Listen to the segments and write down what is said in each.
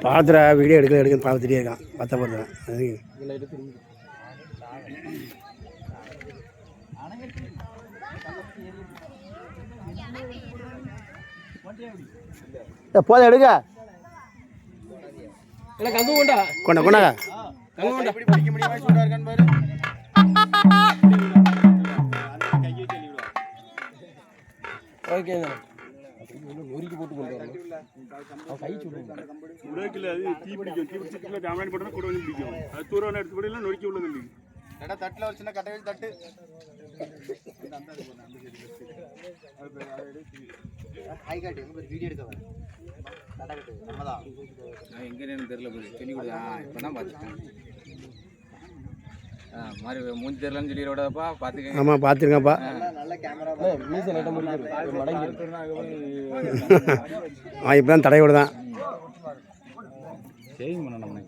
பார்த்துற video எடுக்க பார்த்துட்டே இருக்கான். பத்த போடுறேன் போத எடுக்க கொண்டா கொண்டா ஓகே நொறுக்கி போட்டு கொண்டு வரணும். கை சுடுங்க தீ பிடிக்கும். தீ பிடிச்சிட்டு கேமரா போட்டா கூட வந்து பிடிக்கும். அது தூரம் எடுத்து போடலாம் நொறுக்கி உள்ள வந்து ஏடா தட்டில் வச்சுன்னா கட்டை வச்சு தட்டு கை காட்டி ஒரு வீடியோ எடுக்க வர கட்டை கட்டு நம்மதான் நான் எங்கன்னு தெரியல போய் சொல்லி கொடு. இப்பதான் பார்த்துட்டேன். மாதிரி மூஞ்சி தெரியலன்னு சொல்லி விடாதப்பா பார்த்துக்க. ஆமாம் பார்த்துருங்கப்பா. நல்ல கேமரா மீசை நட்ட முடியும் இப்போ தான் தடை விட தான் சரிங்க பண்ண நம்ம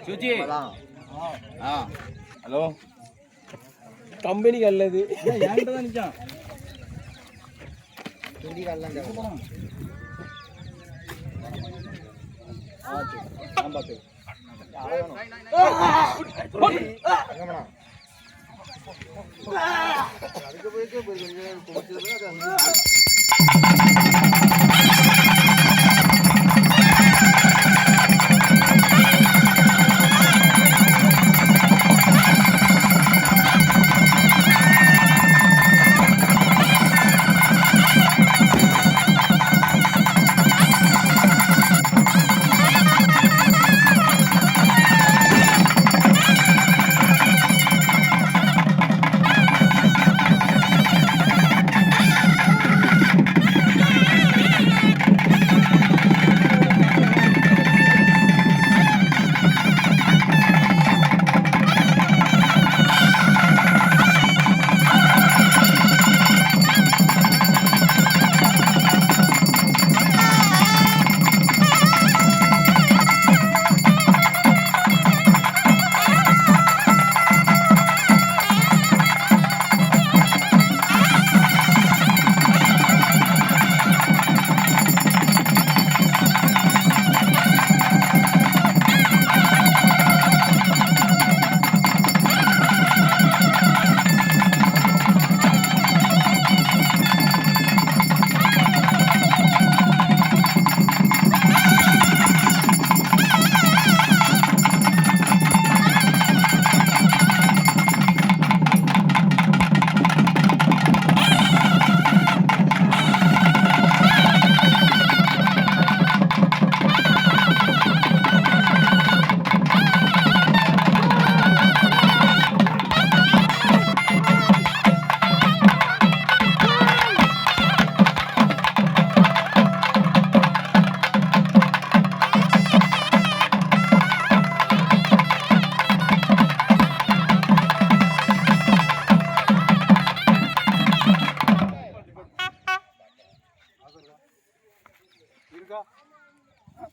சுச்சி ஹலோ கம்பெனிக்கு அல்லது என்கிட்ட தான் நிற்கான்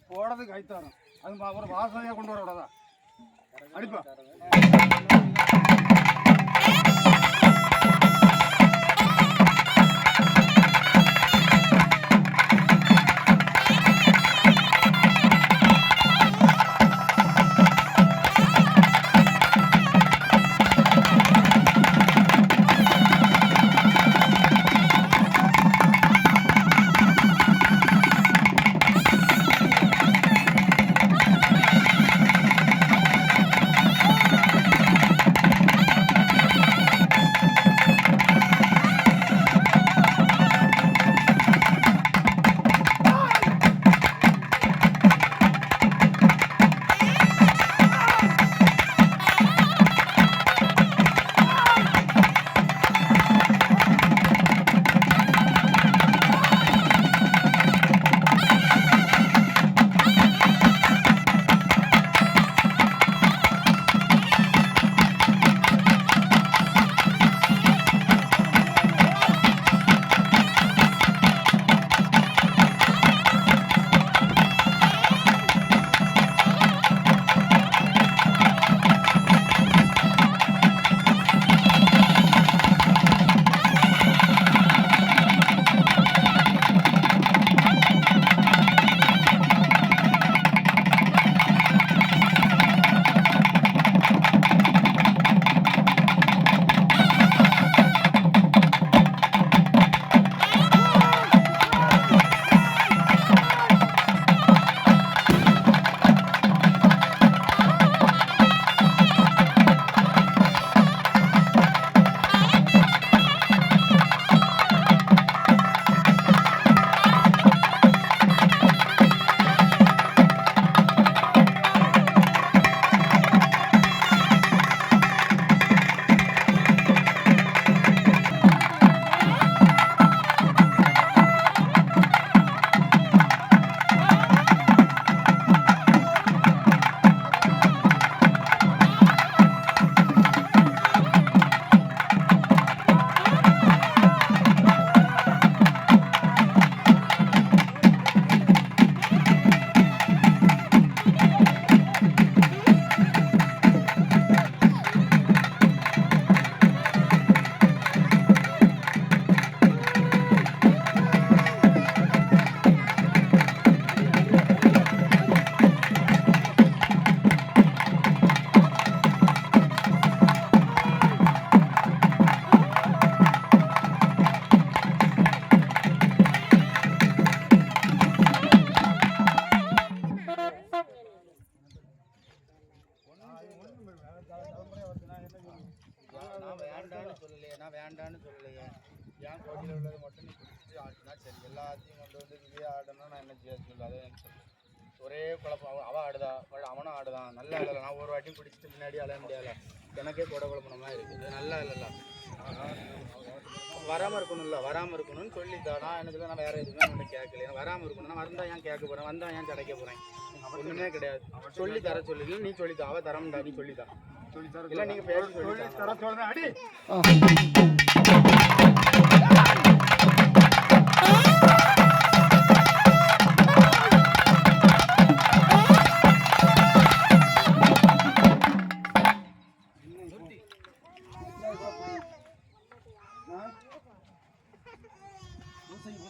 போடுறதுக்கு கைத்தாரம் அது அப்புறம் வாசனையாக கொண்டு வர விடாதா அடிப்பா. வேண்டான்னு சொல்லலையே என் கோடியில் உள்ளது மட்டும் நீ குடிச்சிட்டு ஆட்டினா சரி, எல்லாத்தையும் கொண்டு வந்து இதே ஆடணும்னா நான் என்ன செய்ய சொல்லு. அதை எனக்கு சொல்லு. ஒரே குழப்பம். அவள் ஆடுதா, அவனும் ஆடுதான். நல்லா இல்லை. நான் ஒரு வாட்டியும் குடிச்சிட்டு முன்னாடி அலைய முடியாதுல. எனக்கே கூட குழப்பணமா இருக்குது. நல்லா இல்லைல்ல, வராமல் இருக்கணும்னு சொல்லித்தான். நான் என்ன சொல்ல, நான் வேறு எதுவுமே ஒன்று கேட்கல. வராமல் இருக்கணும். நான் வந்தால் ஏன் கேட்க போகிறேன், வந்தால் ஏன் கிடைக்க போகிறேன், ஒன்றுமே கிடையாது. சொல்லி தர சொல்லி நீ சொல்லித்தா. அவள் தரமுண்டா, நீ சொல்லித்தான். இல்லை நீங்கள் பேச சொல்லி தர சொல்கிறேன். அடி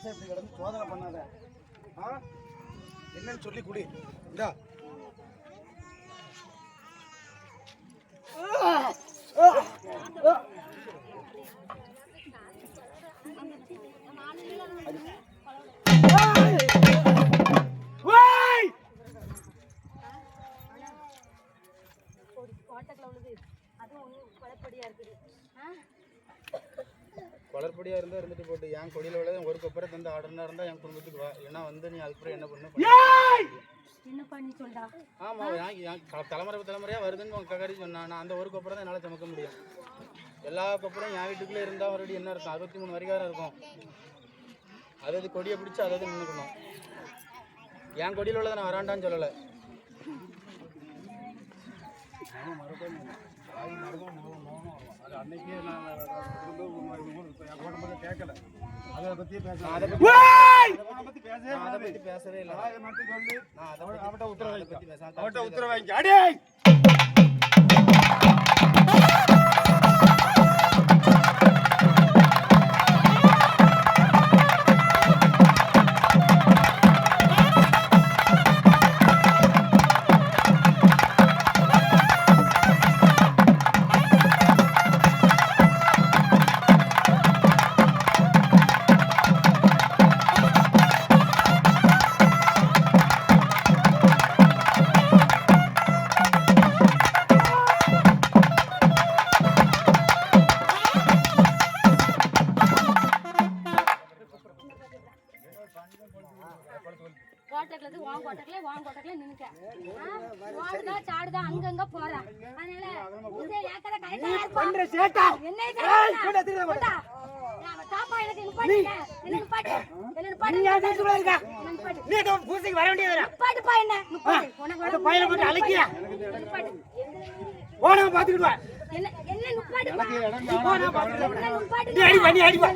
இப்படி கிடந்து சோதனை பண்ணாத. என்னன்னு சொல்லி குடி. இந்தா குளறுபடியா இருந்தா இருந்துட்டு போட்டு. என் கொடியில் உள்ளது ஒரு கொப்பரை தந்து ஆர்டர்னா இருந்தா என் குடும்பத்துக்கு வா. ஏன்னா வந்து நீ அதுக்கப்புறம் என்ன பண்ண. ஆமா, தலைமுறையா வருதுன்னு உங்க ககாரி சொன்னா. நான் அந்த ஒரு கொப்பரை தான் என்னால் சமைக்க முடியும். எல்லா கொப்பரையும் என் வீட்டுக்குள்ளே இருந்தா மறுபடியும் என்ன இருக்கும், 63 வரைக்கும் இருக்கும். அதாவது கொடியை பிடிச்சி அதாவது நின்றுக்கணும். என் கொடியில் உள்ளதை நான் வராண்டான்னு சொல்லலை. அன்னைக்கே நான் கேட்கல. அதை பத்தி பேசவே இல்லை. அவட்ட உத்தரவாங்க. அடே கோட்டக்குள்ள நின்னுக்க. ஓடுதா சாடுதா அங்கங்க போறா. அதனால உதே ஏக்கற கையில பண்ற சேட்டா என்ன சேட்டா நான் தாப்பா எனக்கு நிப்பாட்டுங்க. என்ன நிப்பாட்டு நீ யார் வீட்டுக்குள்ள இருக்க? நீ ஏதோ பூசிக்கு வர வேண்டியதுடா. நிப்பாட்டுப்பா என்ன நிப்பாட்டு. உனக்கு அந்த பையல போட்டு அலக்கியா நிப்பாட்டு. ஓட பாத்துக்கிட்டு வா. என்ன என்ன நிப்பாட்டுப்பா. ஓட பாத்துக்கிட்டு நிப்பாட்டு. நீ அடி வா.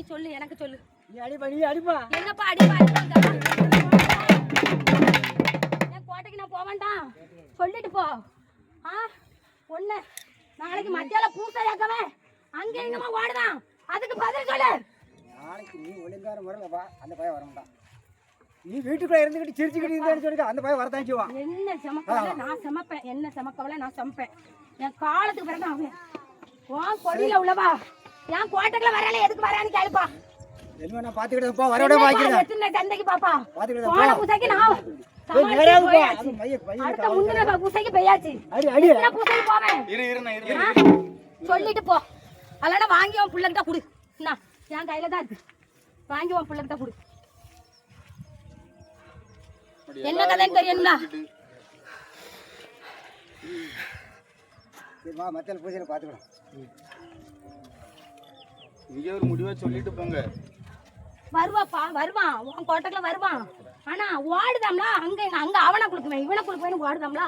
சொல்லு எனக்கு சொல்லு. நீ அடிப்பா நீ அடிப்பா. என்னப்பா அடிப்பா? என் கோட்டைக்கு நான் போக வேண்டாம். சொல்லிட்டு போ. ஒண்ணு நாளைக்கு மத்தியால பூசை ஏக்கவே அங்க எங்கம்மா ஓடுதான். அதுக்கு பதில் சொல்லு. நாளைக்கு நீ ஒழுங்கார முறையில் வா, அந்த பையன் வர மாட்டான். நீ வீட்டுக்குள்ள இருந்துக்கிட்டு சிரிச்சுக்கிட்டு இருந்தேன்னு சொல்லிட்டு அந்த பையன் வரதான் செய்வான். என்ன சமைக்கவல நான் சமைப்பேன். என்ன சமைக்கவல நான் சமைப்பேன். என் காலத்துக்கு பிறகு அவன் உன் கொடியில உள்ளவா என் கோட்டைக்குள்ள வரல எதுக்கு வரான்னு கேளுப்பா. என்ன நான் பாத்துக்கிட்டு போ, வரவிட பாக்கிறேன். எத்தனை சந்தைக்கு பாப்பா பாத்துக்கிட்டு போன பூசைக்கு நான் அடுத்த முந்தின பூசைக்கு பெய்யாச்சு. அடி அடி என்ன பூசைக்கு போவேன் சொல்லிட்டு போ. அல்லனா வாங்கி உன் பிள்ளைகிட்ட கொடு. என்ன என் கையில தான் இருக்கு. வாங்கி உன் பிள்ளைகிட்ட கொடு. என்ன கதைன்னு தெரியணும்ல. வா மத்தியால பூஜையில பாத்துக்கலாம். இங்கே ஒரு முடிவா சொல்லிட்டு போங்க. வருவாப்பா வருவான். உன் கோட்டைக்குள்ள வருவான். ஆனா ஓடுதாம்ல அங்க அங்க அவனை குடுக்குவேன் இவனை குடுக்குவேன்னு ஓடுதாம்ல.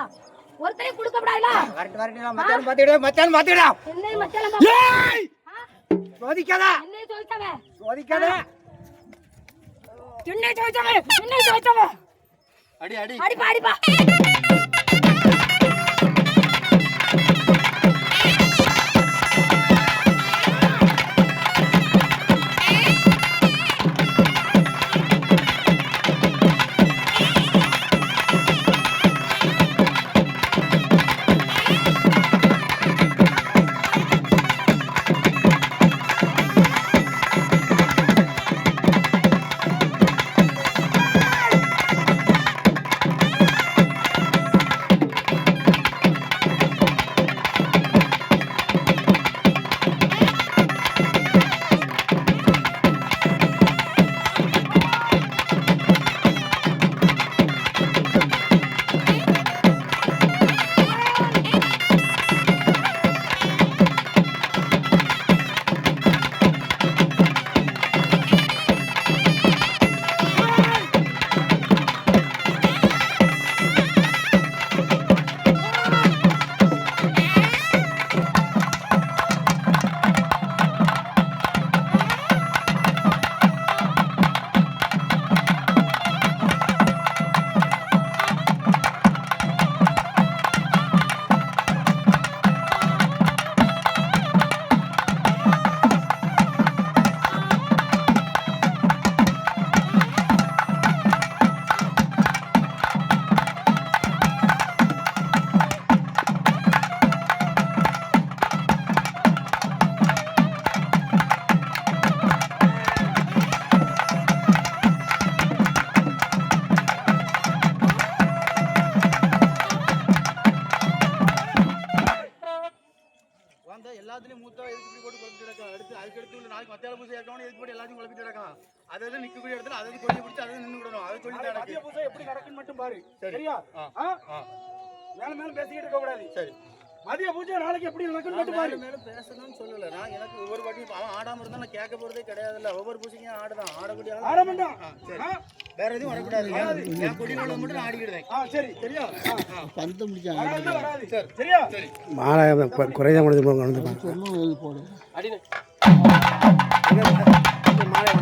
ஒருத்தரையும் குடுக்கப்படாதுல. வரட்டு வரட்டு மத்தியால பாத்துக்கிடா. என்ன மத்தியால சோதிக்காத. என்ன சொல்லிட்டவ சோதிக்காத. என்ன சொல்லிட்டவ அடி அடி அடிப்பா அடிப்பா. எல்லாத்துலயும் மூத்தா எதுக்கு போட்டு குழப்பிட்டு கிடக்கும். அதுக்கடுத்து உள்ள நாளைக்கு மத்தியால பூசை ஏற்கனவே எதுக்கு போட்டு எல்லாத்தையும் குழப்பிட்டு கிடக்கும். அதாவது நிக்கக்கூடிய இடத்துல அதாவது கொடியை பிடிச்சி அதாவது நின்று விடணும். அதை சொல்லி மதிய பூசை எப்படி நடக்குன்னு மட்டும் பாரு. சரியா? மேல மேல பேசிக்கிட்டு இருக்க கூடாது. சரி. மதிய பூஜை நாளைக்கு எப்படி நடக்குன்னு மட்டும் பாரு. மேல பேசணும்னு சொல்லல. நான் எனக்கு ஒவ்வொரு வாட்டியும் அவன் ஆடாம இருந்தா நான் கேட்க போறதே கிடையாதுல்ல. ஒவ்வொரு பூசைக்கும் ஆடுதான். ஆடக்கூடிய ஆட மாட்டான். சரி. வேற எதுவும் வரக்கூடாது. என் கொடியில உள்ள மட்டும் நான் ஆடிக்கிடுறேன். சரி. சரியா? பந்து முடிச்சா வராது. சரி. சரியா? சரி. மாலை குறைந்த முடிஞ்சு போடு அடினே மாலை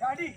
அடி